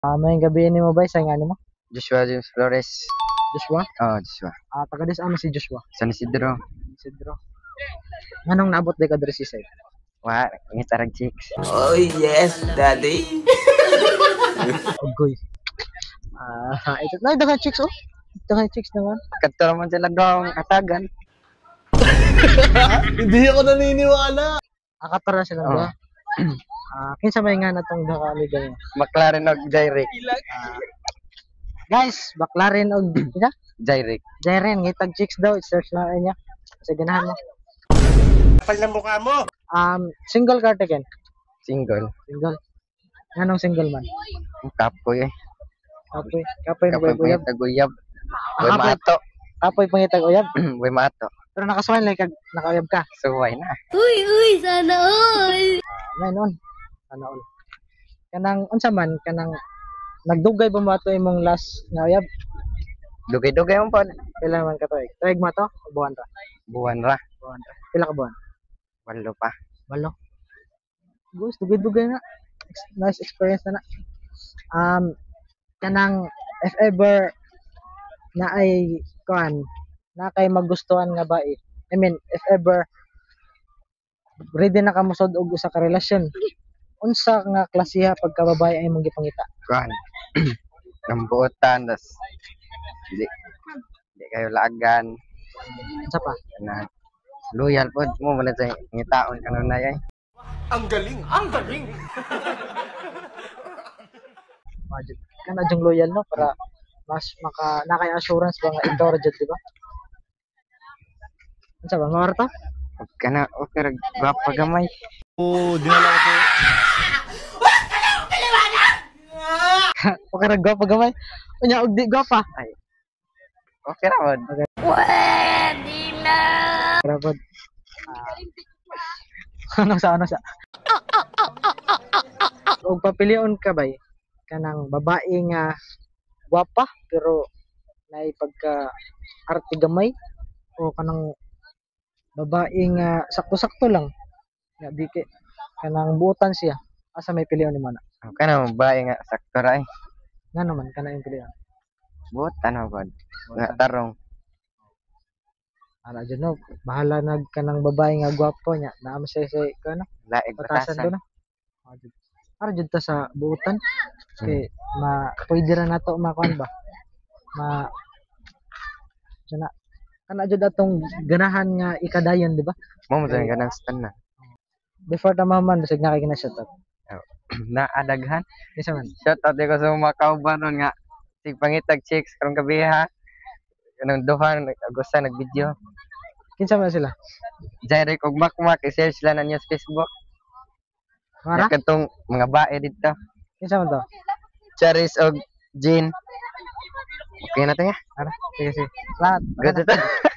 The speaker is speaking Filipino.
May gabi ni mo ba sa nga mo? Joshua James Flores. Joshua? Oh, Joshua. Taga dis si Joshua. San Isidro. Isidro. Nganong naabot day ka diri si side? Wah, ngitarag chicks. Oh yes, daddy. Ogoy. Ito na dagan chicks oh. Dagan chicks naman. Kadto naman sila dong katagan. Hindi ako naniniwala. Akatara sila ba? Kinsa may nga natong duha ka amiga niya? McLaren og Jyrek. Guys, baklarin og ina? Jyrek. Jaren, ngitag chicks daw, search na niya. Sa ganahan mo. Kapal ng mukha mo. Single ka taken. Single. Single. Anong single man? Kapoy eh. Kapoy Kapoy uyab. pangitag-uyab. Way Kapoy. mato. Kapoy pangitag uyab. Way mato. Pero nakaswain lang kag nakauyab ka. Suway na. Uy, sana all. Mayroon. Sana all. Kanang unsa man kanang nagdugay ba mo ato imong last nga uyab? Dugay-dugay mo po. Pila man ka to? Tuig mo to? O buwan ra? Buwan ra. Buwan ra. Pila ka buwan? Walo pa. Walo. Gusto dugay-dugay na. Nice experience na. Kanang if ever na ay kuan na kay magustuhan nga ba I mean if ever ready na ka musod og usa ka relasyon unsa nga klasiha pagka babae ay mong gipangita? Kuan. Nambuotan das. Di kayo lagan. Unsa pa? Na loyal po mo man sa ngitaon kanunay ay. Ang galing, ang galing. Imagine kana jung loyal no para mas maka nakay assurance ba nga ito rajud di ba? Unsa ba mawar ta? Kana okay ra gwapa gamay. Dinala ko. Okay ra gwapa gamay. Unya og di gwapa. Ay. Okay ra man. Pwede na. Rabod. Ano sa? Kung papilion ka ba kanang babae nga gwapa pero naay pagka arte gamay o kanang babae nga sakto-sakto lang nga di kay kanang buotan siya asa may pilion ni mana Kana bae nga sakto ra eh. nga naman kana yung pilion Buotan na ba? Nga tarong. ana jud no bahala nag kanang babae nga gwapo nya naa say kano Laig batasan batasan. do na para jud ta sa buotan kay pwede ra nato makuan ba sana kana jud atong ganahan nga ikadayon di ba Mo mo ganang stand na. before ta maman bisag na kay na shot out Naadaghan. isa man Shout out ko sa mga kauban ron nga sig pangitag chicks karong gabi ha. Kanang duha agusta nag-video. kinsa man sila Jyrek og Makmak i-share sila na niya sa Facebook. mara Katong mga bae dito. kinsa man to Charis og Jean. Okay na tayo. ara sige sige lahat Good to